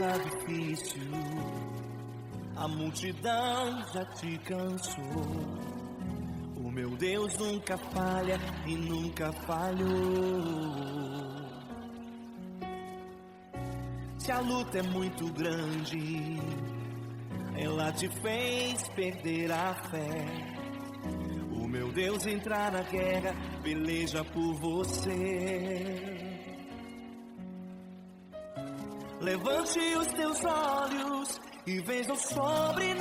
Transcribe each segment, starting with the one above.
está difícil, a multidão já te cansou. O meu Deus nunca falha e nunca falhou. Se a luta é muito grande, ela te fez perder a fé. O meu Deus entrar na guerra, peleja por você. Levante os teus olhos e veja o sobrenatural.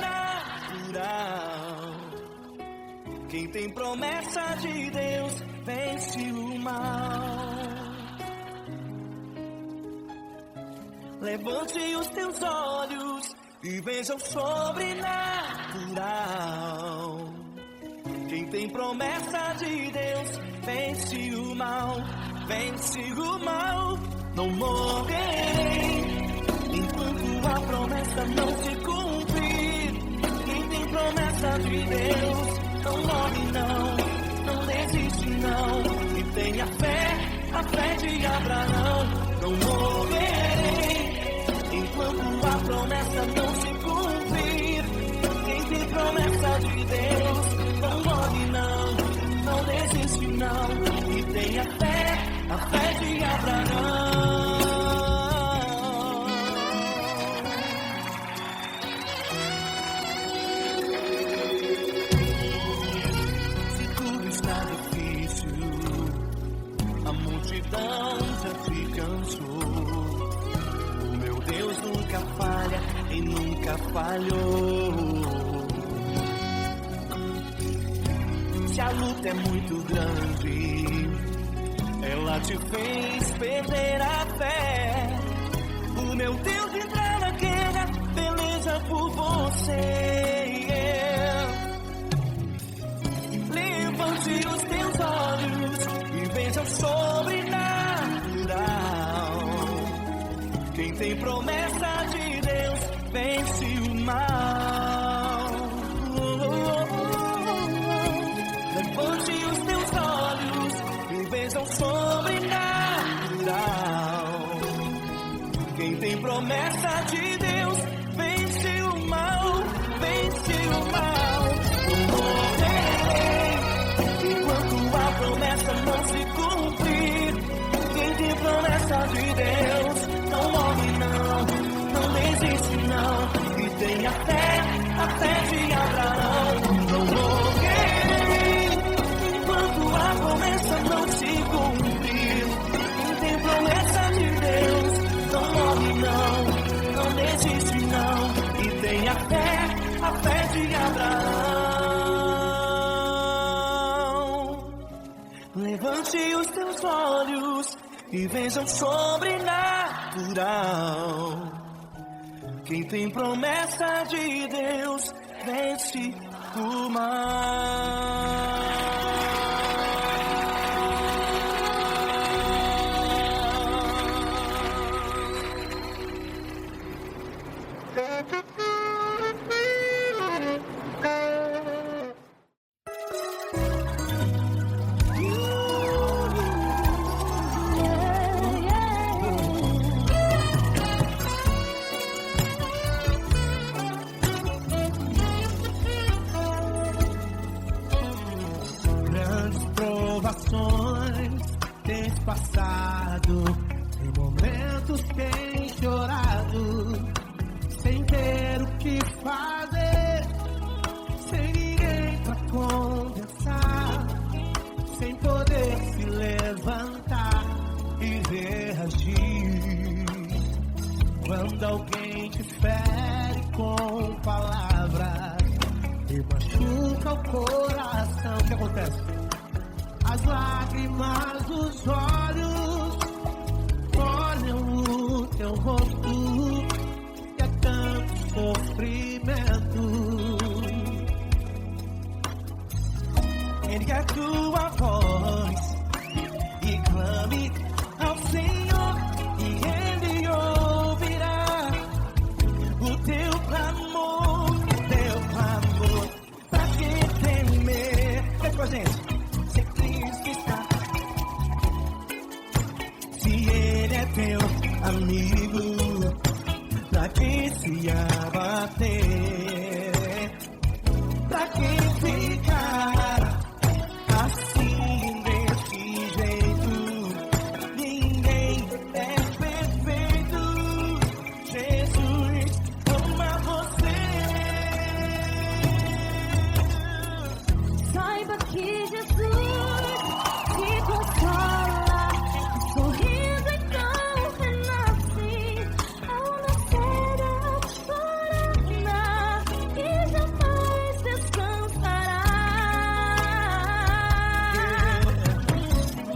Quem tem promessa de Deus vence o mal. Levante os teus olhos e veja o sobrenatural. Quem tem promessa de Deus vence o mal, vence o mal. Não morrerei enquanto a promessa não se cumprir. Quem tem promessa de Deus não morre não, não desiste não. E tenha fé, a fé de Abraão. Não morrerei enquanto a promessa não se cumprir. Quem tem promessa de Deus não morre não, não desiste não. E tenha fé, a fé de Abraão. Se tudo está difícil, a multidão já te cansou. O meu Deus nunca falha e nunca falhou. Se a luta é muito grande, ela te fez perder a fé. O meu Deus entrar na guerra, peleja por você. Levante os teus olhos e veja o sobrenatural. Quem tem promessa de Deus vence o mal. Levante os teus olhos e veja o sobrenatural. Quem tem promessa de Deus vence o mal, vence o mal. Não morrerei enquanto a promessa não se cumprir. Quem tem promessa de Deus não morre não, não desiste não. E tenha fé, a fé de Abraão. Não morrerei enquanto a promessa não se cumprir. Quem tem promessa de Deus não morre não, não desiste não. E tenha fé, a fé de Abraão. Levante os teus olhos e veja o sobrenatural. Quem tem promessa de Deus vence o mal. Tens passado, em momentos tens chorado, sem ter o que fazer, sem ninguém pra conversar, sem poder se levantar e reagir. Quando alguém te fere com palavras e machuca o coração, o que acontece? As lágrimas dos olhos olham o teu rosto, e é tanto sofrimento. Ergue a tua voz e clame ao Senhor, e Ele ouvirá o teu clamor, pra que temer? Vem com a gente. Se Ele é teu amigo, pra que se abater? Pra que ficar assim desse jeito? Ninguém é perfeito. Jesus ama você. Saiba que Jesus te consola, sorrindo então renasce ao nascer ao chorar e jamais descansará.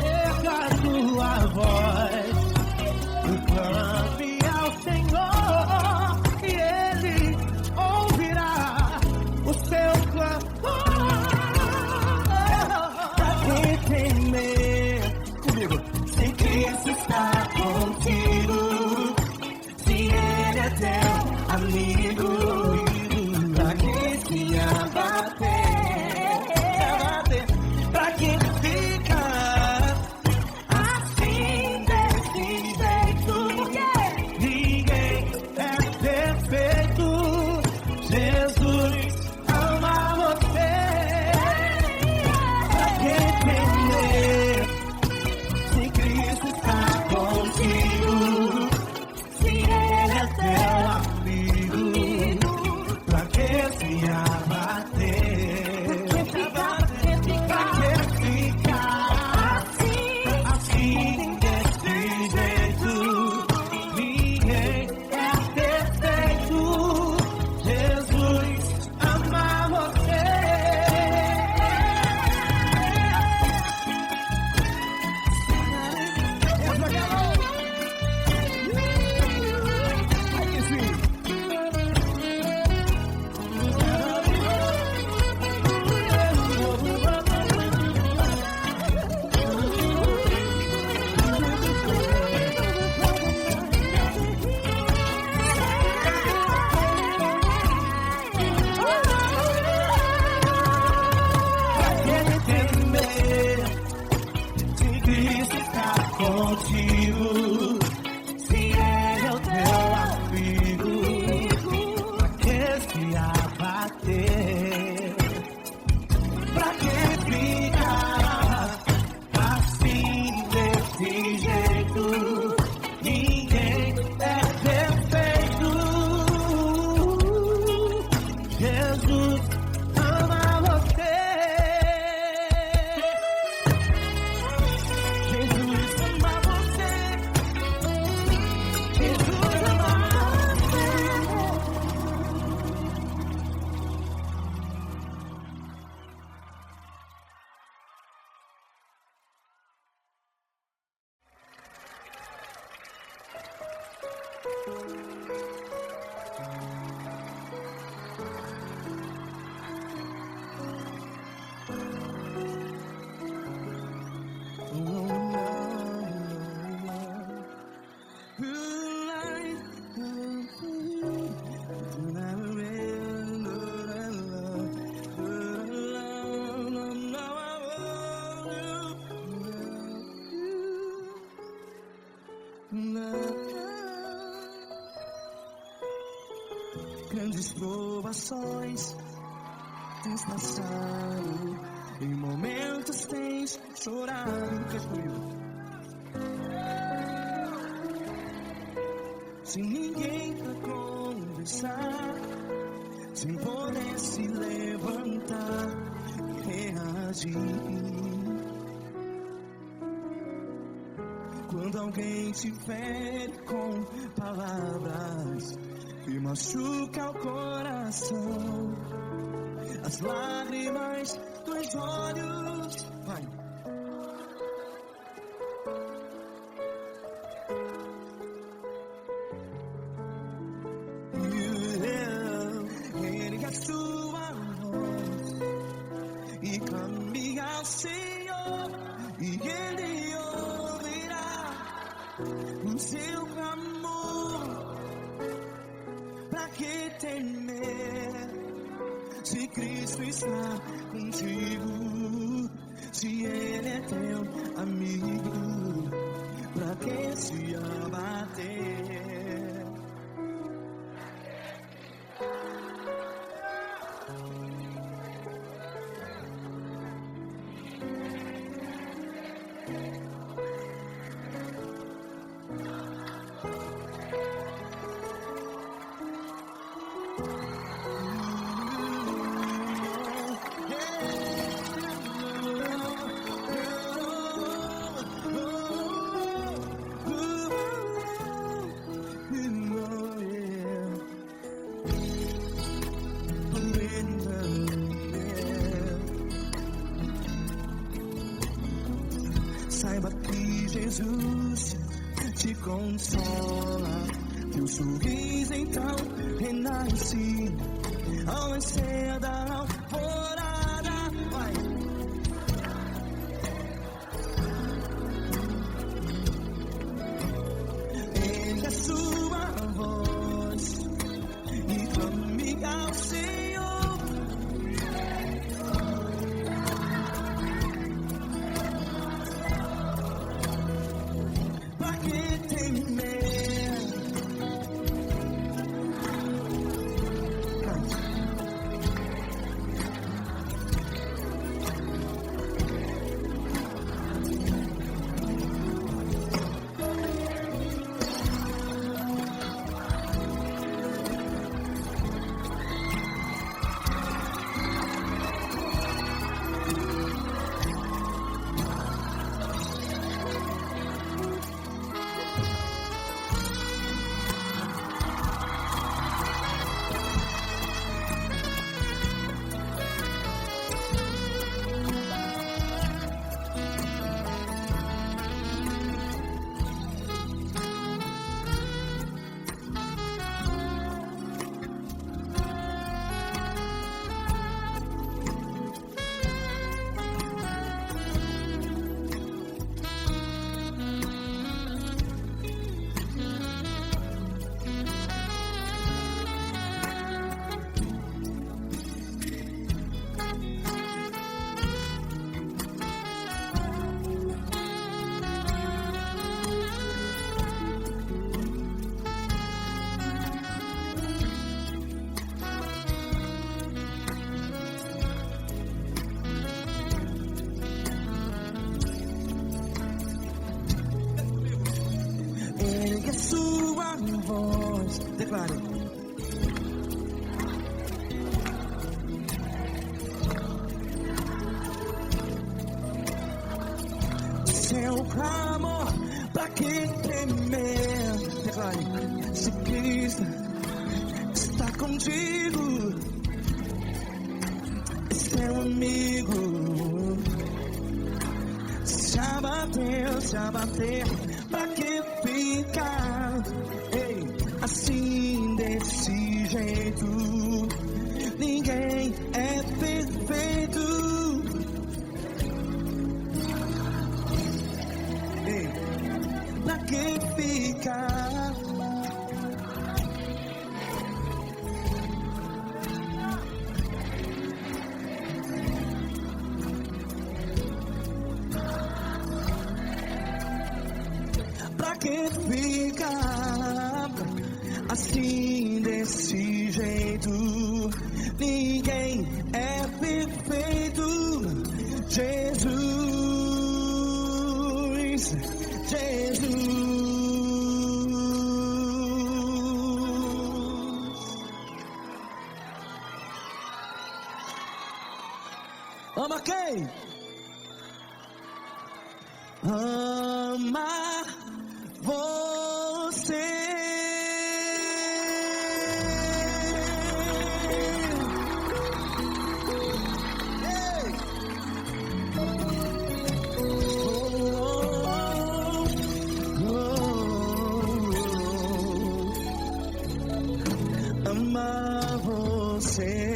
Erga a tua voz, clame ao Senhor e Ele ouvirá o seu clamor. Pra que temer? Comigo. Se Cristo está contigo, se Ele é teu amigo, pra que se abater? Pra que ficar assim desse jeito? Ninguém é perfeito. Jesus ama você. Pra que temer? Se Cristo está contigo, se Ele é teu amigo, pra que se abater? Pra que ficar assim desse jeito? Ninguém é perfeito. Jesus ama você. Se Cristo está contigo, se Ele é o teu amigo, pra que se abater? Pra que ficar assim desse jeito? Ninguém é perfeito. Jesus ama você. Jesus ama você. Jesus ama você. Grandes provações tens passado, em momentos tens chorado. Cante comigo. Sem ninguém pra conversar, sem poder se levantar e reagir. Quando alguém te fere com palavras e machuca o coração, as lágrimas dos olhos, vai. Ergue a sua voz e clame ao Senhor, e Ele ouvirá o seu clamor. Pra que temer, se Cristo está contigo, se Ele é teu amigo? Pra que se abater? Jesus te consola. Teu sorriso então renasce ao nascer da alvorada. Vai. Erga sua voz e clame ao Senhor. Pra que temer? Ergue sua voz, declare. Seu clamor, pra que temer? Declare. Se Cristo está contigo, seu amigo. Se abater, pra que ficar? Ei, assim desse jeito, ninguém é perfeito. Ei, pra que ficar? Pra que ficar assim desse jeito? Ninguém é perfeito. Jesus, Jesus. Ama quem? Ama você. Ei. Ama você.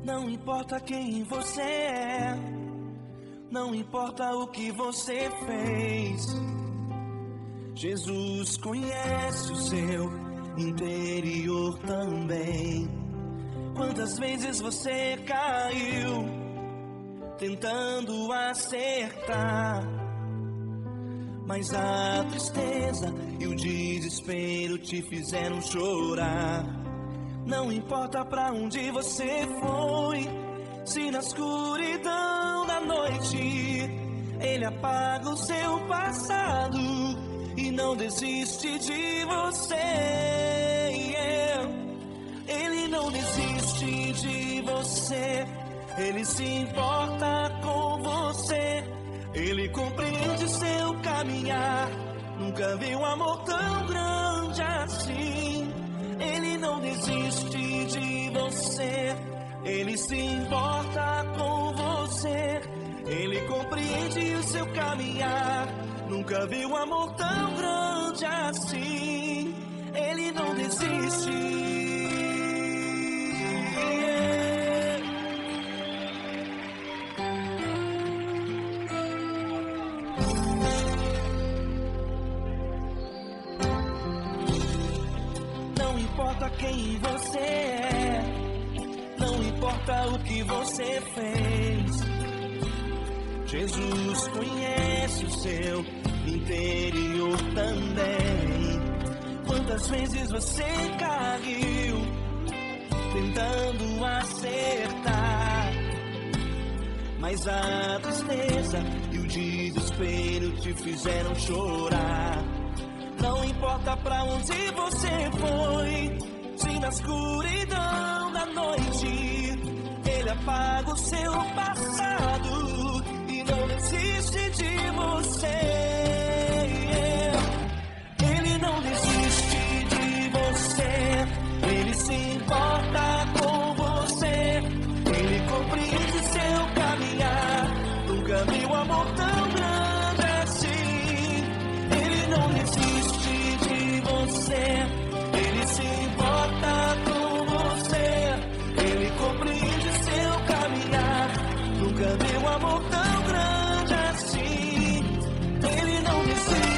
Não importa quem você é, não importa o que você fez, Jesus conhece o seu interior também. Quantas vezes você caiu, tentando acertar, mas a tristeza e o desespero te fizeram chorar. Não importa pra onde você foi, se na escuridão da noite Ele apaga o seu passado e não desiste de você. Ele não desiste de você. Ele se importa com você. Ele compreende seu caminhar. Nunca vi um amor tão grande assim. Ele não desiste de você. Ele se importa com você. Ele compreende o seu caminhar. Nunca vi um amor tão grande assim. Ele não desiste. Não importa quem você é, não importa o que você fez, Jesus conhece o seu interior também. Quantas vezes você caiu tentando acertar, mas a tristeza e o desespero te fizeram chorar. Não importa pra onde você foi, se na escuridão da noite Ele apaga o seu passado e não desiste de você. Ele não desiste de você. Ele se importa com você. Ele compreende seu caminhar. Nunca vi um amor tão grande assim. Ele não desiste de você. Ele se importa com você. Ele compreende seu caminhar. Nunca vi um amor tão grande assim. Ele não desiste.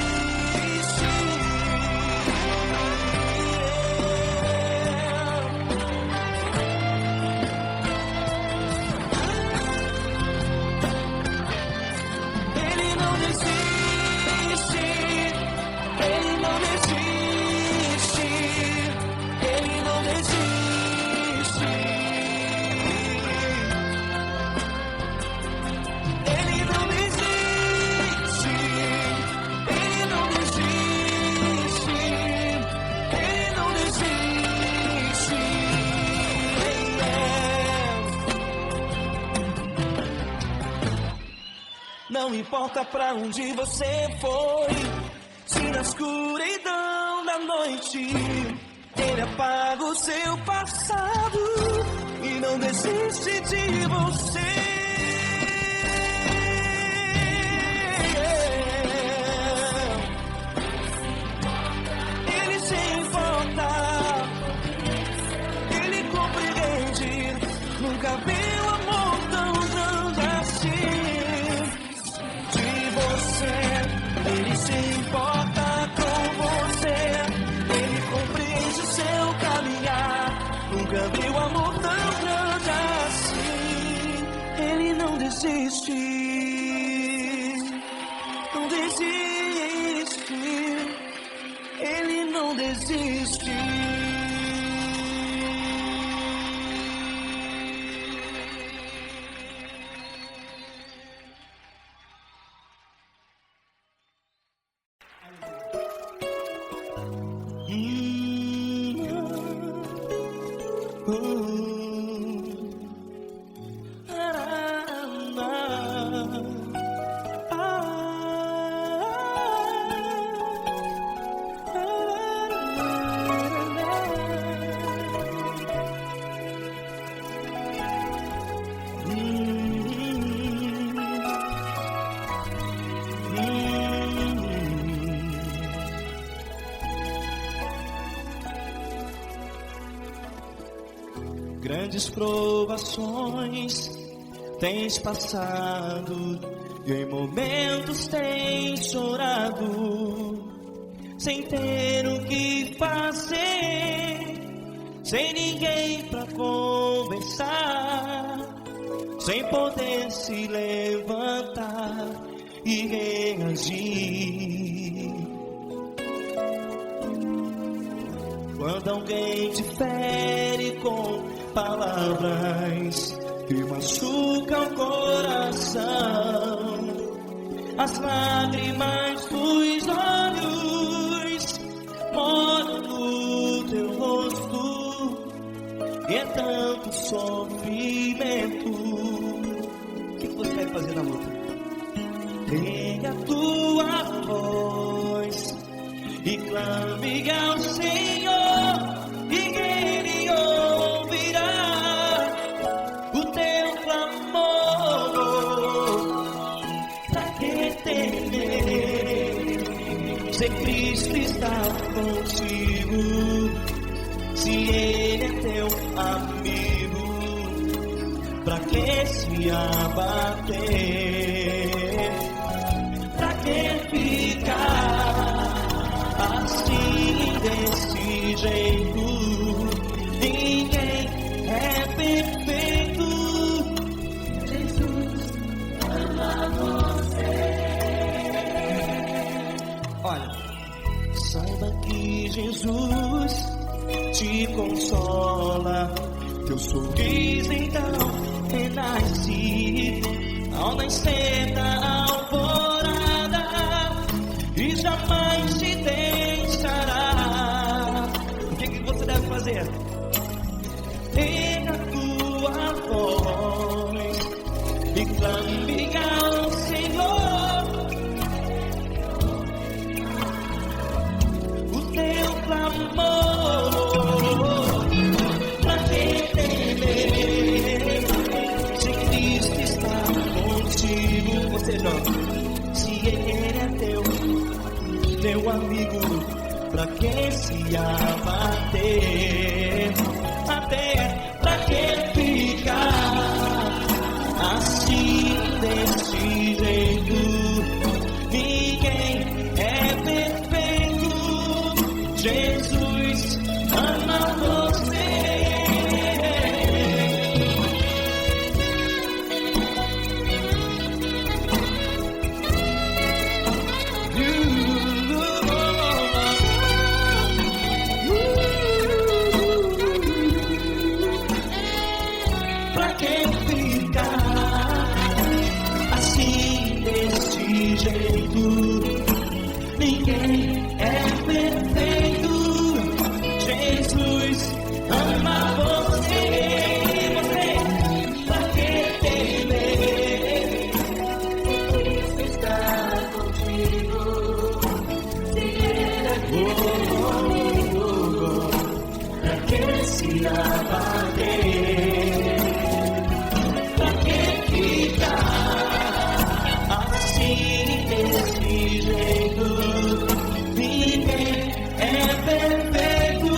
Ele não desiste. Ele não desiste. Ele não desiste. Ele não desiste. Ele não desiste. Ele não desiste. Não importa pra onde você foi, se na escuridão da noite Ele apaga o seu passado e não desiste de você. Ele se importa, Ele compreende. Nunca vi um amor tão grande assim de você. Ele se importa com você. Ele compreende seu caminhar. Nunca vi um amor tão grande assim. Ele não desiste. Não desiste. Ele não desiste. Grandes provações tens passado e em momentos tens chorado, sem ter o que fazer, sem ninguém pra conversar, sem poder se levantar e reagir. Quando alguém te fere com palavras que machucam o coração, as lágrimas dos olhos molham no teu rosto, e é tanto sofrimento. O que você vai fazer na luta? Pega a tua voz e clame ao Senhor, e Ele ouvirá o teu clamor. Pra que temer, se Cristo está contigo, se Ele é teu amigo? Pra que se abater? Pra que ficar assim desse jeito? Ninguém é perfeito. Jesus ama você. Olha, saiba que Jesus te consola. Teu sorriso então renasce ao nascer da alvorada, e jamais te deixará. O que você deve fazer? Pega a tua voz e clame ao Senhor, o teu clamor. Pra que temer, se Cristo está contigo? Ou seja, se Ele é teu amigo, pra que se abater? Até pra que ficar assim desse jeito? Ninguém é perfeito. Jesus ama você. Pra que ficar assim desse jeito? Ninguém é perfeito. Jesus ama você. Pra que temer? Cristo está contigo. Se Ele é teu amigo, pra que se abater? Pra que ficar assim desse jeito? Ninguém é perfeito.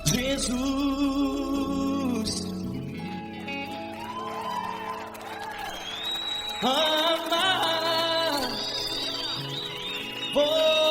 Jesus ama você.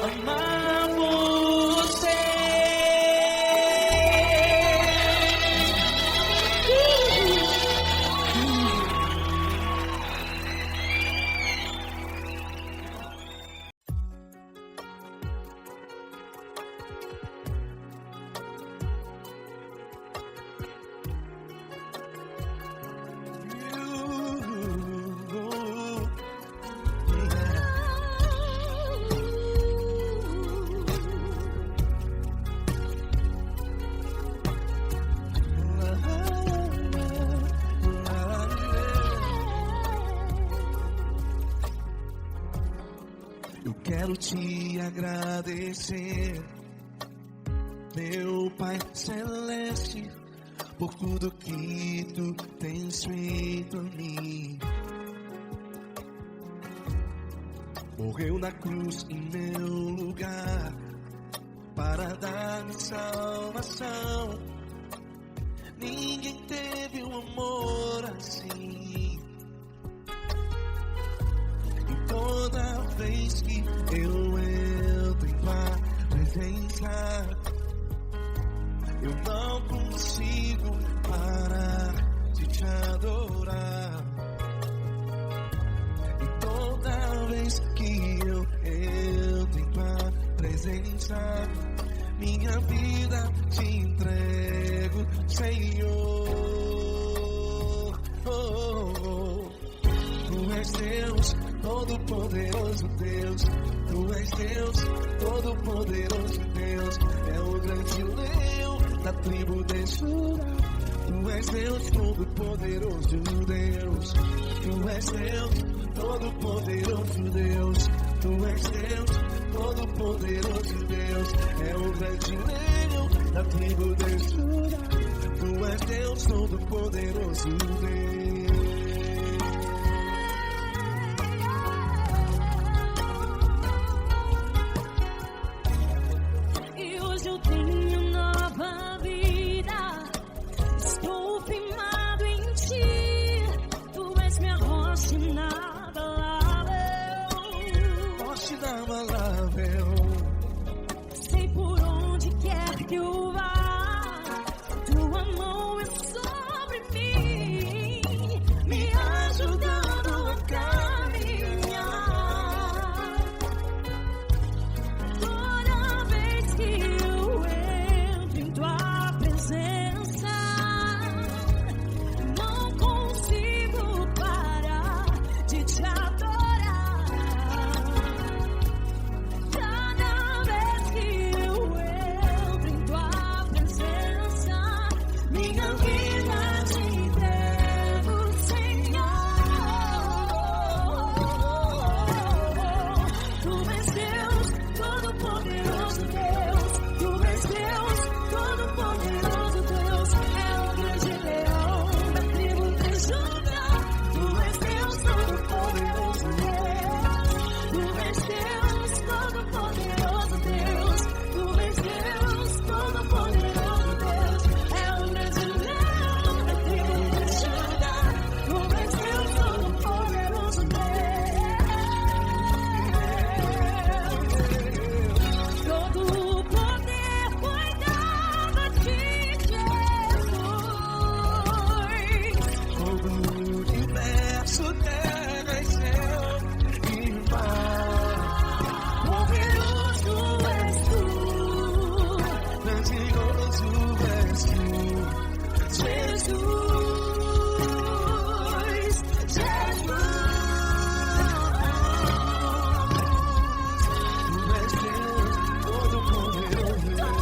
Amar você. Eu quero te agradecer, meu Pai Celeste, por tudo que tu tens feito a mim. Morreu na cruz em meu lugar, para dar-me salvação. Ninguém teve um amor assim. E toda vez que eu entro em tua presença, eu não consigo parar de te adorar. E toda vez que eu entro em tua presença, minha vida te entrego, Senhor. Tu és Deus, todo-poderoso Deus. Tu és Deus, todo-poderoso Deus. É o grande leão da tribo de Judá. Tu és Deus, todo-poderoso Deus. Tu és Deus, todo-poderoso Deus. Tu és Deus, todo-poderoso Deus. É o grande leão da tribo de Judá. Tu és Deus, todo-poderoso Deus. E hoje eu tenho nova vida. Estou firmado em ti. Tu és minha rocha inabalável. Rocha inabalável. Sei por onde quer que eu vá, tua mão é sobre mim, me ajudando a caminhar. Toda vez que eu entro em tua presença, não consigo parar de te adorar. Cada vez que eu entro em tua presença, minha vida te entrego, Senhor. Tu és Deus, todo-poderoso Deus. Tu és Deus, todo-poderoso Deus. É o grande leão da tribo de Judá. Tu és Deus, todo-poderoso Deus. Tu és Deus, todo-poderoso Deus. Tu és Deus, todo-poderoso Deus. É o grande leão da tribo de Judá. Tu és Deus, todo-poderoso Deus. Todo o poder foi dado a ti, Jesus. Todo o universo, terra e céu e mar. Poderoso és tu, Grandioso és tu, Jesus, Jesus. Tu és Deus, todo-poderoso Deus.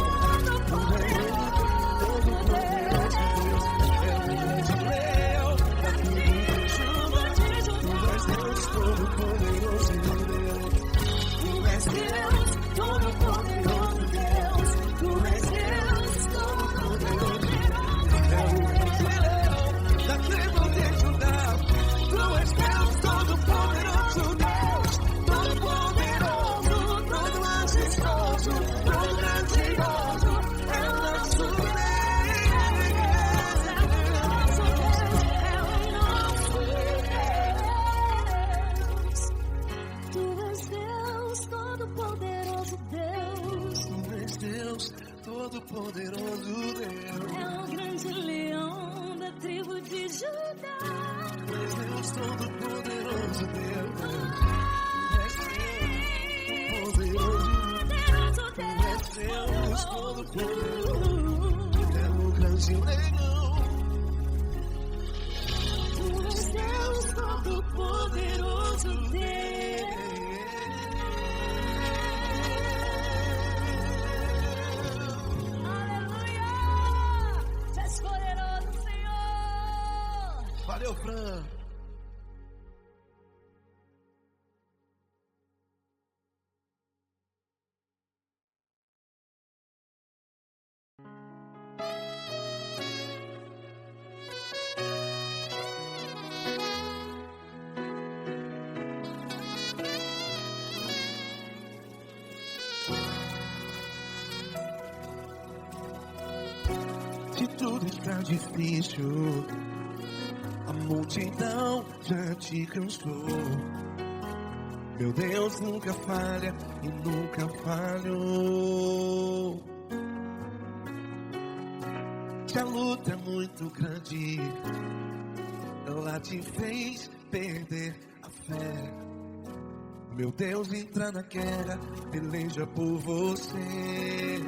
Tu és todo-poderoso Deus. É o grande leão da tribo de Judá. Tu és Deus, todo-poderoso Deus. Tu és Deus, todo-poderoso Deus. Tu és Deus, todo-poderoso É o grande leão da tribo de Judá. Tu és Deus, todo-poderoso Deus. Todo-poderoso, todo majestoso, todo grandioso. É o nosso Deus. Tu és Deus, todo-poderoso Deus. Tu és Deus, todo-poderoso Deus. É o grande leão da tribo de Judá. Tu és Deus, todo-poderoso Deus. Tu és Deus, poderoso. Tu és Deus, todo-poderoso. É o grande leão. Tu és Deus, todo-poderoso Deus. Aleluia! Tu és poderoso, Senhor. Valeu, Fran. Se tudo está difícil, a multidão já te cansou. Meu Deus nunca falha e nunca falhou. Se a luta é muito grande, ela te fez perder a fé. Meu Deus entra na guerra, peleja por você.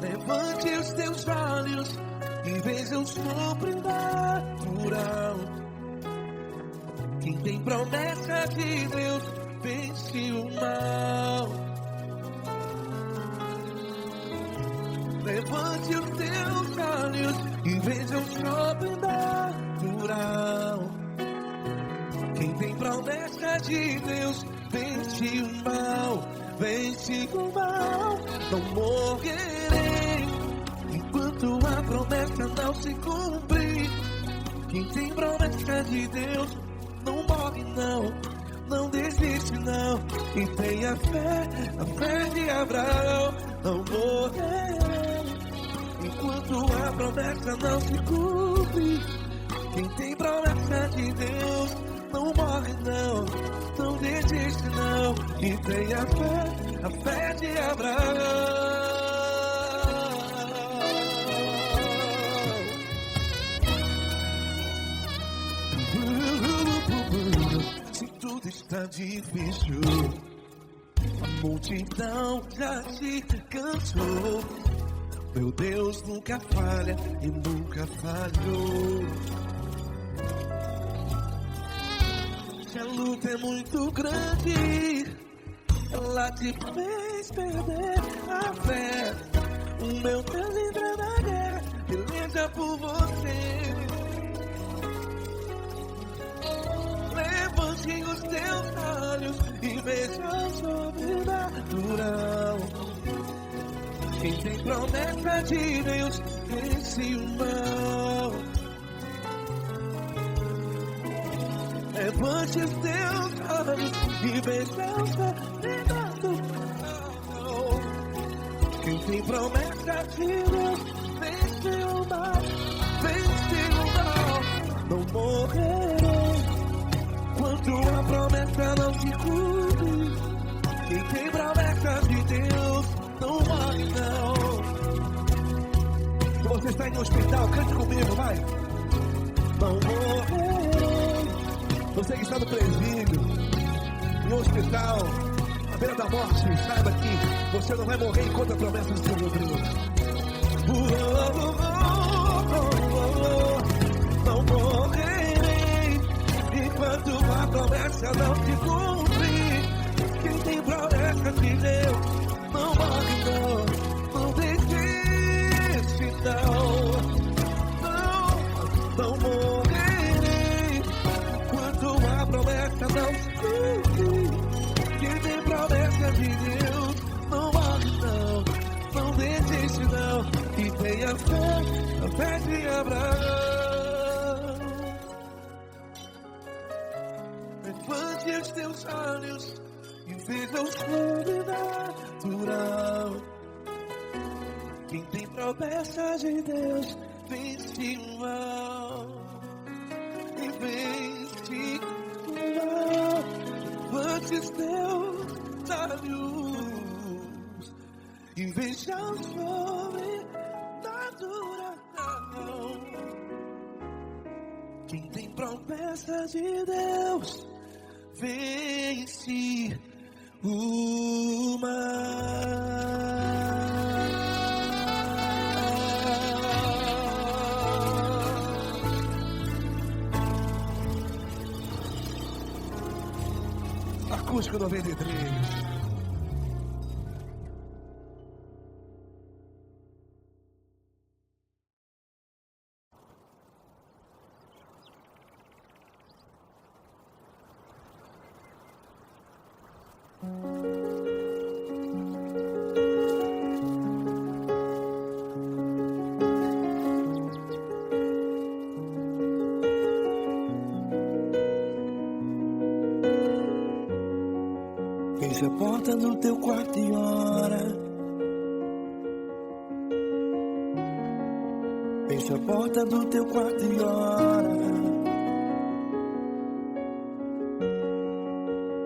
Levante os teus olhos e veja o sobrenatural. Quem tem promessa de Deus vence o mal. Levante os teus olhos e veja o sobrenatural. Quem tem promessa de Deus vence o mal. Vence o mal. Não morrerei enquanto a promessa não se cumprir. Quem tem promessa de Deus não morre não, não desiste não. E tenha fé, a fé de Abraão. Não morrerei enquanto a promessa não se cumpre. Quem tem promessa de Deus não morre não, não desiste não. E tenha fé, a fé de Abraão. Se tudo está difícil, a multidão já se cansou. Meu Deus nunca falha e nunca falhou. Se a luta é muito grande, ela te fez perder a fé. O meu Deus entra na guerra, peleja por você. Levante os teus olhos e veja o sobrenatural. Quem tem promessa de Deus vence o mal. Levante os teus olhos e veja o sobrenatural. Quem tem promessa de Deus vence o mal. Vence o mal. Não morrerei enquanto a promessa não se cumpre. Quem tem promessa de Deus não morre não. Se você está em um hospital, cante comigo, vai. Não morrerei. Você que está no presídio, em um hospital, à beira da morte, saiba que você não vai morrer enquanto a promessa do Senhor Deus. Não morrerei enquanto a promessa não se cumprir. Quem tem promessa de Deus não morre não, não desiste não. Não morrerei enquanto a promessa não se cumprir. Quem tem promessa de Deus não morre não, não desiste não. E tenha fé, a fé de Abraão. Levante os teus olhos e veja o sobrenatural. Quem tem promessa de Deus vence o mal. E vence o mal. Levante os teus olhos e veja o sobrenatural. Quem tem promessa de Deus vence o mal. Acústico 93. Feche a porta do teu quarto e ora. Fecha a porta do teu quarto e ora.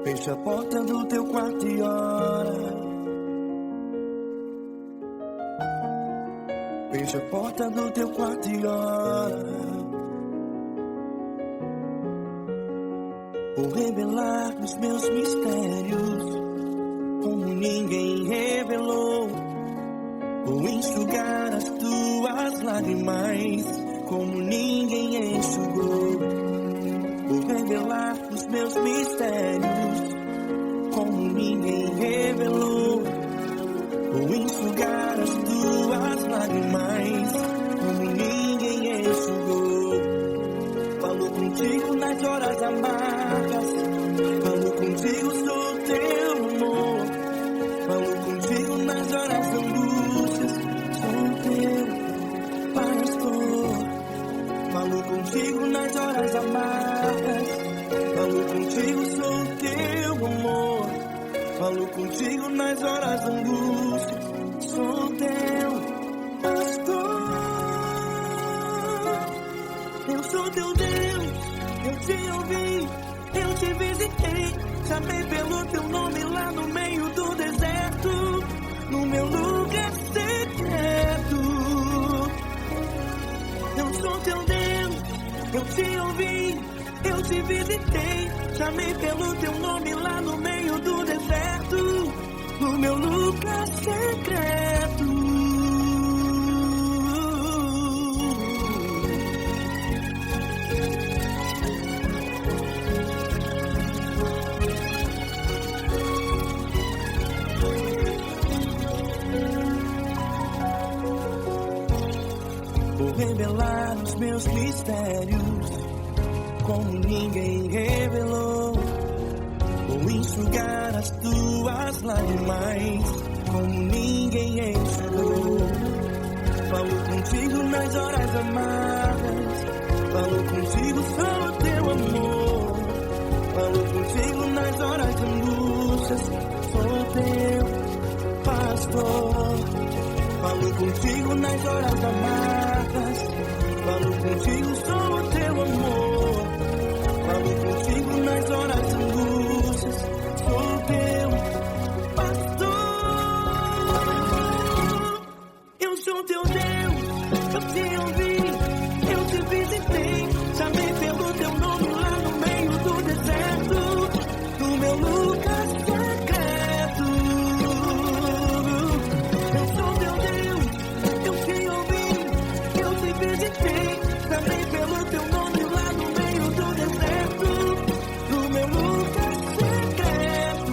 Fecha a porta do teu quarto e ora. Fecha a porta do teu quarto e ora. Vou revelar os meus mistérios como ninguém revelou. Vou enxugar as tuas lágrimas como ninguém enxugou. Vou revelar os meus mistérios como ninguém revelou. Vou enxugar as tuas lágrimas como ninguém enxugou. Falo contigo nas horas amargas, falo contigo, sou teu amor. Falo contigo nas horas de angústias, sou teu pastor. Falo contigo nas horas amargas, falo contigo, sou teu amor. Falo contigo nas horas de angústia, sou teu pastor. Eu sou teu Deus, eu te ouvi, eu te visitei. Chamei pelo teu nome lá no meio do deserto, no meu lugar secreto. Eu sou teu Deus, eu te ouvi, eu te visitei. Chamei pelo teu nome lá no meio do deserto, no meu lugar secreto. Vou revelar os meus mistérios como ninguém revelou. Vou enxugar as tuas lágrimas como ninguém enxugou. Falo contigo nas horas amargas, falo contigo, sou teu amor. Falo contigo nas horas de angústias, sou teu pastor. Falo contigo nas horas amargas, falo contigo, sou teu amor. Falo contigo nas horas de angústias, sou teu pastor. Eu sou teu Deus, eu te ouvi, eu te visitei. Chamei pelo teu nome lá no meio do deserto, no meu lugar secreto. Eu sou teu Deus, eu te ouvi, eu te visitei. Chamei pelo teu nome lá no meio do deserto, no meu lugar secreto.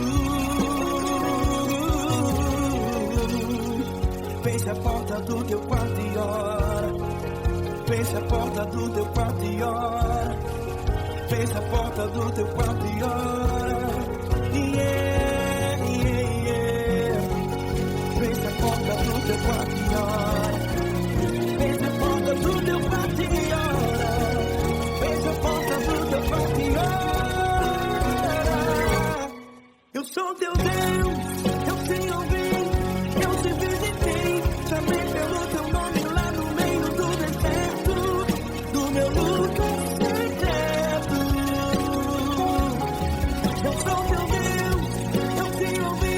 Fecha a porta do teu quarto e ora. Fecha a porta do teu quarto e ora. Fecha a porta do teu quarto e ora. Yeah, yeah, yeah. Fecha a porta do teu quarto e ora. Fecha a porta do teu quarto e ora. Fecha a porta do teu quarto e ora. Eu sou teu Deus, eu te ouvi, eu te visitei. Chamei pelo teu nome lá no meio do deserto, do meu lugar secreto. Eu sou teu Deus, eu te ouvi,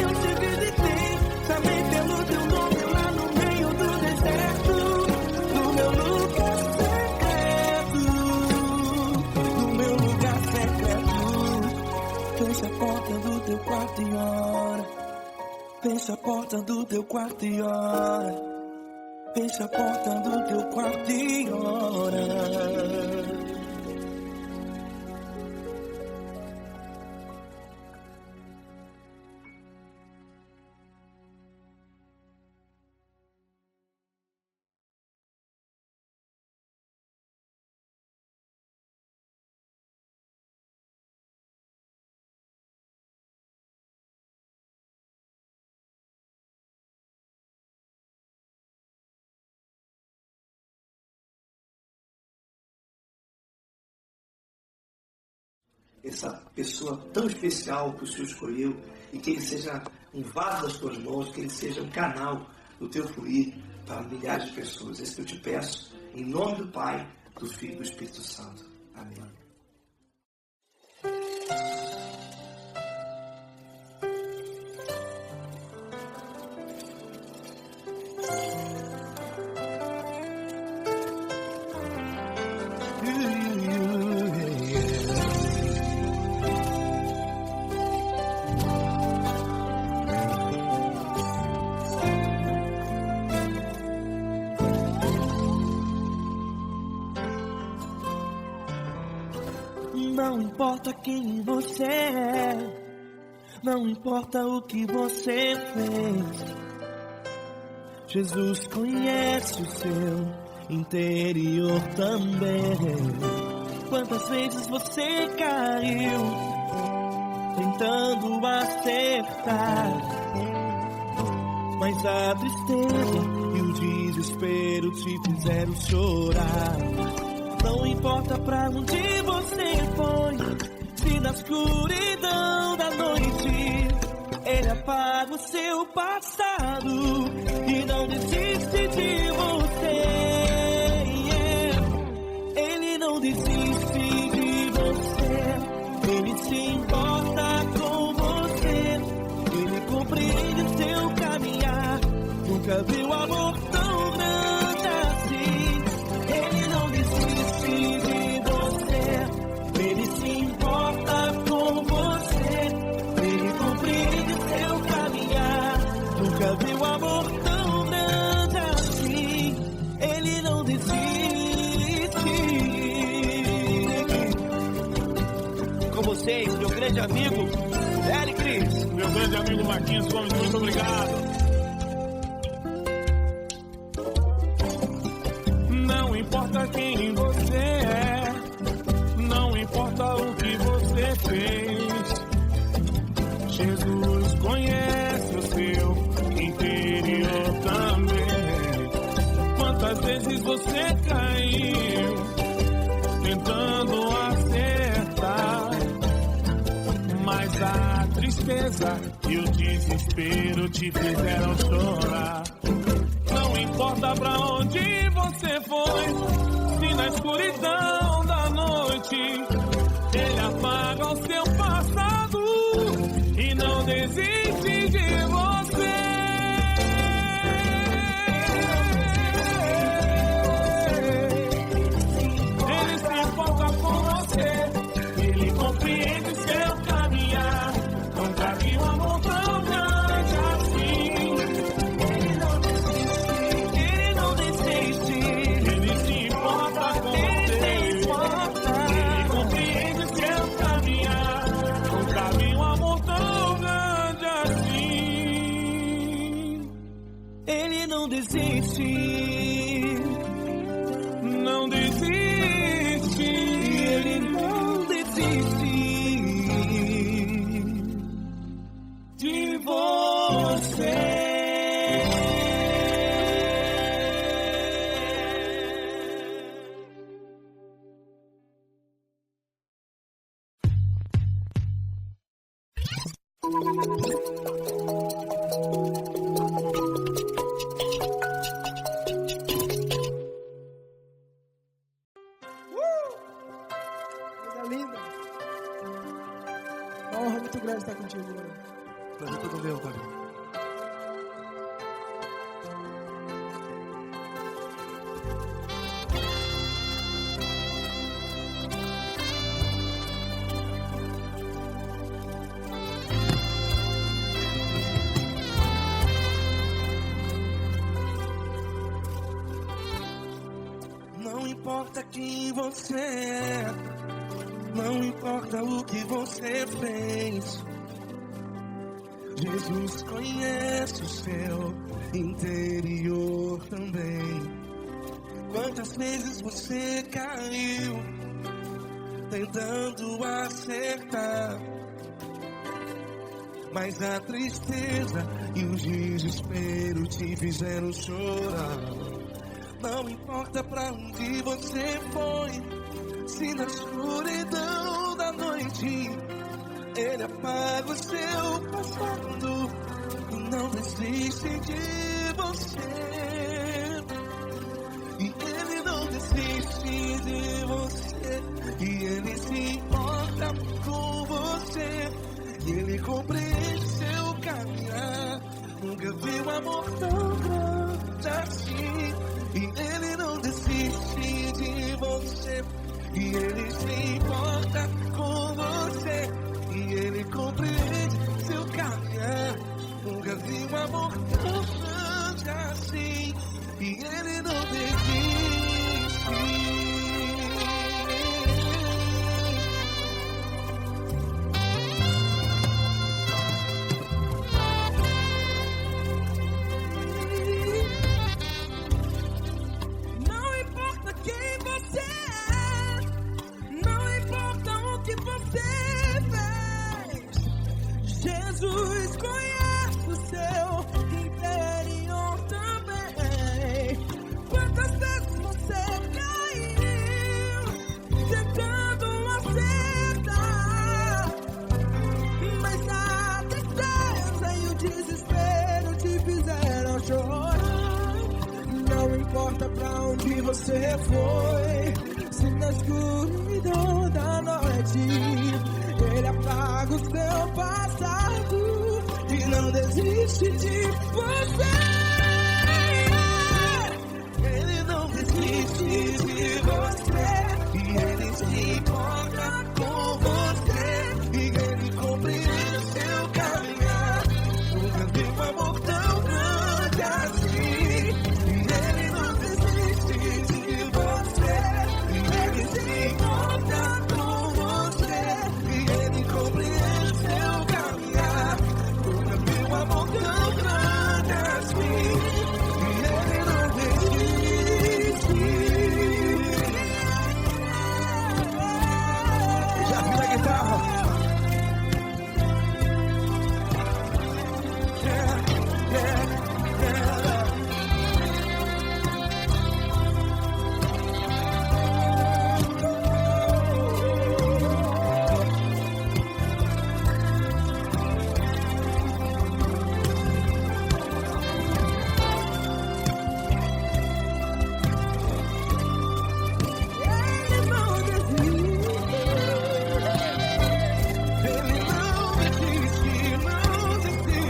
eu te visitei. Chamei pelo teu nome lá no meio do deserto, do meu lugar secreto, do meu lugar secreto. Fecha a porta do teu quarto e ora. Fecha a porta do teu quarto e ora. Fecha a porta do teu quarto e ora. Essa pessoa tão especial que o Senhor escolheu, e que ele seja um vaso das tuas mãos, que ele seja um canal do teu fluir, para milhares de pessoas. É isso que eu te peço, em nome do Pai, do Filho e do Espírito Santo. Amém. Não importa quem você é, não importa o que você fez, Jesus conhece o seu interior também. Quantas vezes você caiu, tentando acertar, mas a tristeza e o desespero te fizeram chorar. Não importa pra onde você foi, se na escuridão da noite Ele apaga o seu passado e não desiste de você. Ele não desiste de você, Ele se importa com você, Ele compreende o seu caminhar. Nunca viu amor tão grande assim. Ele não desiste de você, Ele se importa com você, Ele compreende o seu caminhar. Nunca viu amor tão grande assim. Ele não desiste. Com vocês, meu grande amigo L. Cris. Meu grande amigo Marquinhos Gomes, muito obrigado. Não importa quem você é, não importa o que você fez, Jesus conhece o seu interior também. Quantas vezes você caiu, tentando acertar, mas a tristeza e o desespero te fizeram chorar. Não importa pra onde você foi, se na escuridão da noite Ele apaga o seu passado e não desiste de você. Ele se importa com você, Ele compreende o seu caminhar. Nunca vi um amor tão grande assim. Ele não desiste, Ele se importa com você, Ele compreende o seu caminhar. Nunca vi um amor tão grande assim. Ele não desiste, Não desiste, Ele não desiste de você. Coisa linda. Uma honra muito grande estar contigo, Lula. Prazer todo meu, Pai. Não importa quem você é, não importa o que você fez, Jesus conhece o seu interior também. Quantas vezes você caiu, tentando acertar, mas a tristeza e o desespero te fizeram chorar. Não importa pra onde você foi, se na escuridão da noite Ele apaga o seu passado e não desiste de você. desiste de você. E Ele se importa com você. E Ele compreende seu caminhar. Nunca vi um amor tão grande assim. E Ele não desiste de você. E Ele se importa com você. E Ele compreende seu caminhar. Nunca vi um amor tão grande assim. E Ele não desiste. Não importa quem você é, não importa o que você fez, Jesus conhece o seu interior também. Quantas vezes você caiu tentando acertar, mas a tristeza e o desespero te fizeram chorar. Não importa pra onde você foi, se na escuridão da noite Ele apaga o seu passado e não desiste de você. Ele não desiste de você. E Ele se importa com você. E Ele compreende seu caminhar. Nunca vi um amor tão grande assim. E Ele não desiste de você. E Ele se importa com você. E Ele compreende seu caminhar. Nunca vi um amor tão grande assim. E Ele não desiste. Já vi a guitarra. Ele não desiste. Ele não desiste, não desiste.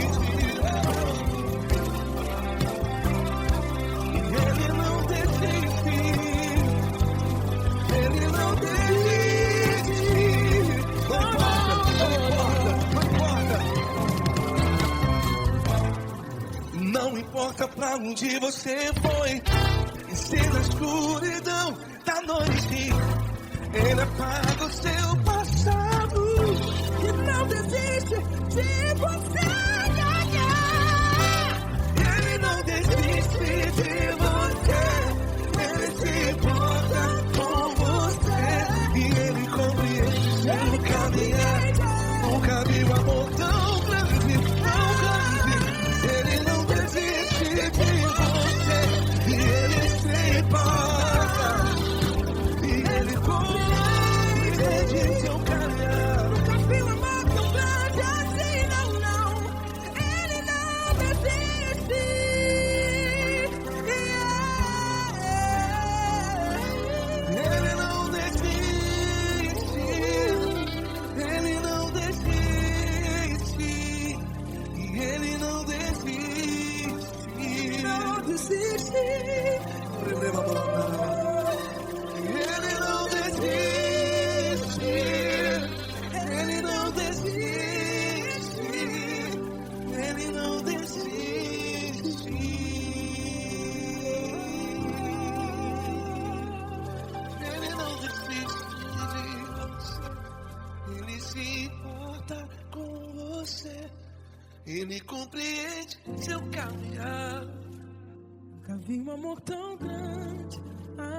Ele não desiste. Ele não desiste. Não importa pra onde você foi, e se na escuridão da noite Ele apaga o seu passado. E não desiste de você. Ele não desiste de você. Ele se importa com você. E Ele compreende seu caminhar. Nunca vi um amor tão grande, tão grande. Ele não desiste de você. E Ele se importa. E Ele compreende seu caminhar. Nunca vi um amor tão grande assim, não, não. Ele não desiste. Ele não desiste. Ele não desiste. E Ele não desiste. Não desiste. Ele não desiste. Ele não desiste. Ele não desiste. Ele não desiste de você. Ele se importa com você. Ele compreende seu caminhar. Nunca vi um amor tão grande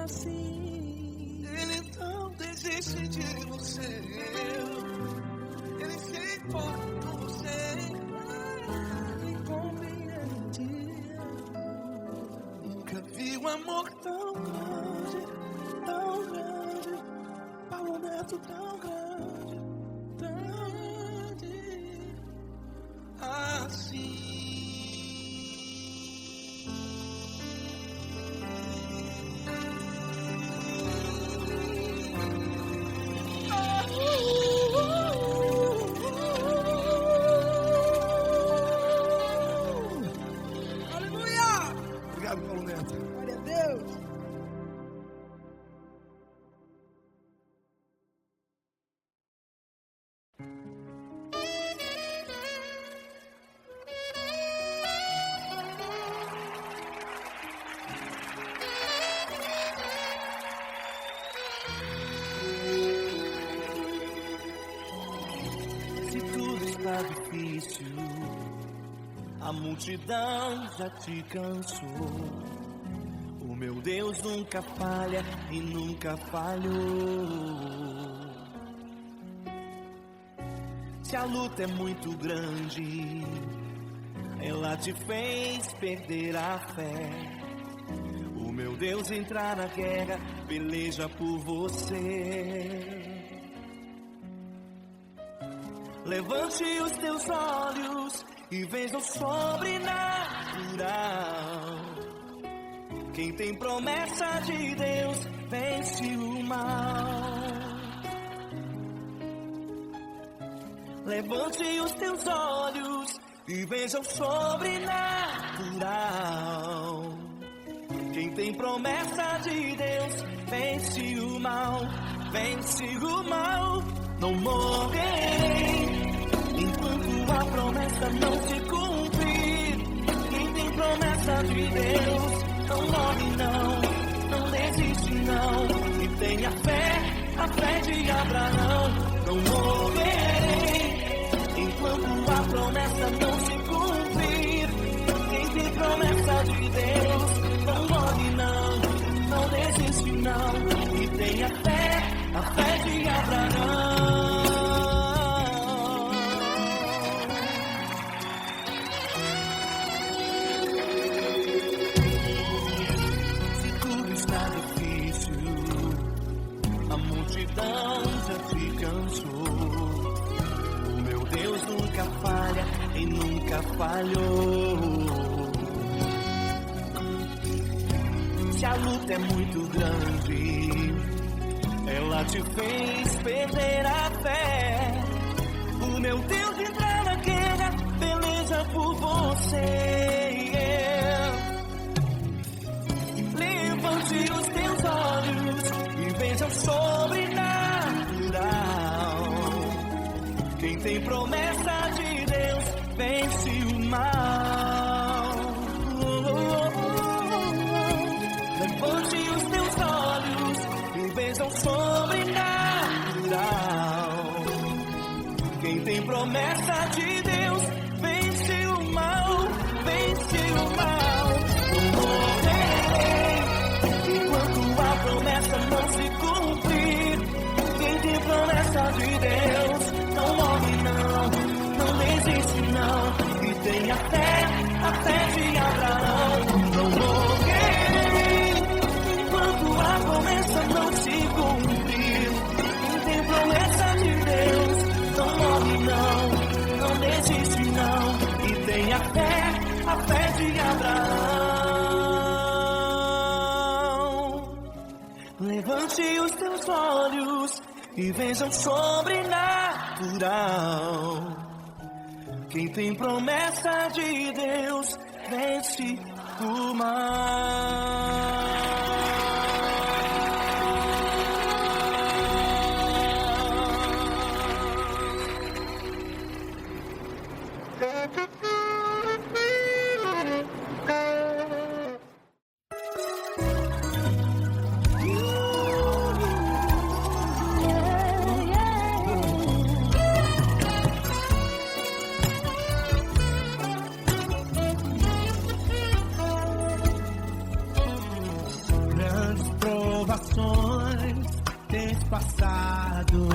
assim. Ele não desiste de você. Ele se importa com você. Ele compreende. Nunca vi um amor tão grande, tão grande. Paulo Neto tão grande, assim. está difícil, a multidão já te cansou. O meu Deus nunca falha e nunca falhou. Se a luta é muito grande, ela te fez perder a fé. O meu Deus entrar na guerra, peleja por você. Levante os teus olhos e veja o sobrenatural. Quem tem promessa de Deus vence o mal. Levante os teus olhos e veja o sobrenatural. Quem tem promessa de Deus vence o mal, vence o mal. Não morrerei enquanto a promessa não se cumprir. Quem tem promessa de Deus não morre não, não desiste não. E tenha fé, a fé de Abraão. Não morrerei enquanto a promessa não se cumprir. Quem tem promessa de Deus não morre não, não desiste não. E tenha fé, a fé de Abraão. Se tudo está difícil, a multidão já te cansou. O meu Deus nunca falha e nunca falhou. Se a luta é muito grande, ela te fez perder a fé. O meu Deus entrar na guerra, peleja por você. Levante os teus olhos e veja o sobrenatural. Quem tem promessa de Deus vence o mal. Levante os teus olhos e veja o sobrenatural. Quem tem promessa de Deus vence o mal, vence o mal. Não morrerei enquanto a promessa não se cumprir. Quem tem promessa de Deus não morre não, não desiste não. E tenha fé, a fé de Abraão. Não morrerei enquanto a promessa não se cumprir. Quem tem promessa de Deus não morre não, não desiste não. E tenha fé, a fé de Abraão. Levante os teus olhos e veja o sobrenatural. Quem tem promessa de Deus vence o mal. Tens passado,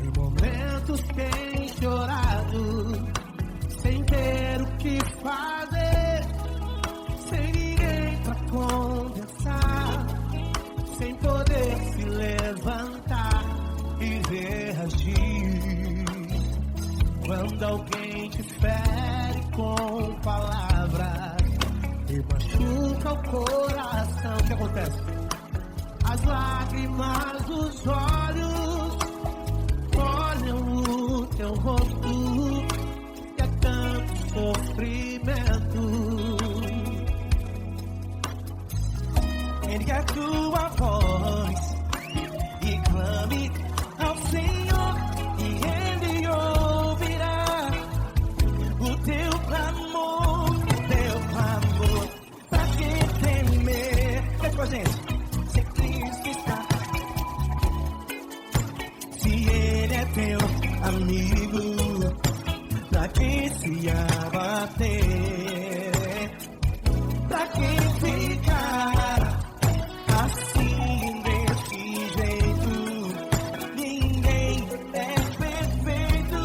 em momentos tens chorado, sem ter o que fazer, sem ninguém pra conversar, sem poder se levantar e reagir. Quando alguém te fere com palavras e machuca o coração, o que acontece? As lágrimas dos olhos olham o teu rosto e é tanto sofrimento. Ergue a tua voz e clame ao Senhor e Ele ouvirá o teu clamor, pra que temer? É com a gente. Teu amigo, pra pra quem se abater, pra quem ficar assim desse jeito. Ninguém é perfeito.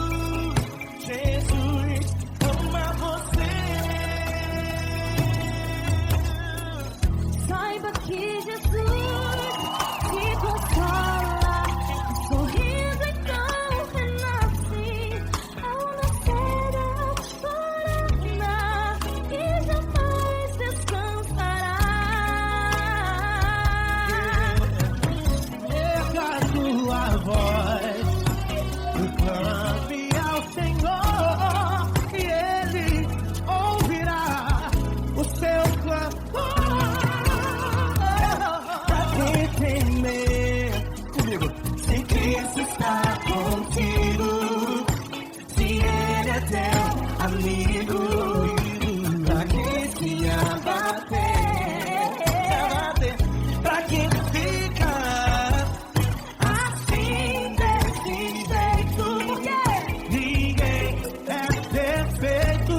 Jesus ama você. Saiba que Jesus te consola, sorriso então renasce ao nascer da corona e jamais descansará. Erga a tua voz, clame ao Senhor e Ele ouvirá o seu clamor. Pra quem temer, comigo, se Cristo está contigo, se Ele é teu amigo, pra quem se abater, pra quem fica assim desse jeito. Ninguém é perfeito.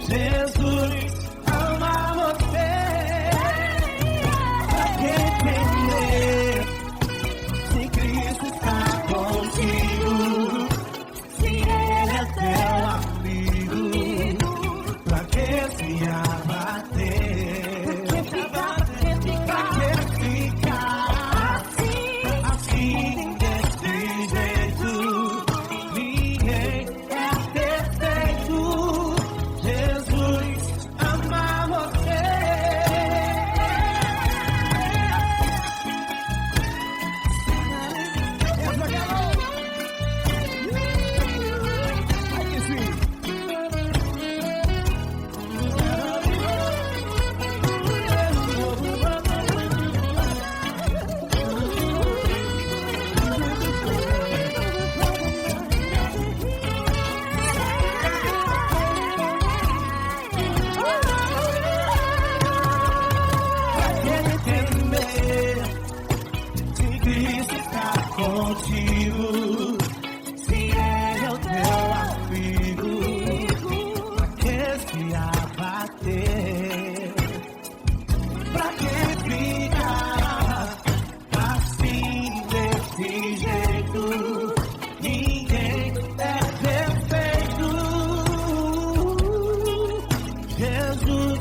Jesus ama você. Pra quem temer, se Cristo está contigo, se Ele é teu amigo, pra quem se abater, pra quem ficar assim desse jeito. Ninguém é perfeito. Jesus ama você. Se Cristo está contigo, se Ele é o teu amigo, pra que se abater, pra que ficar assim desse jeito. Ninguém é perfeito. Jesus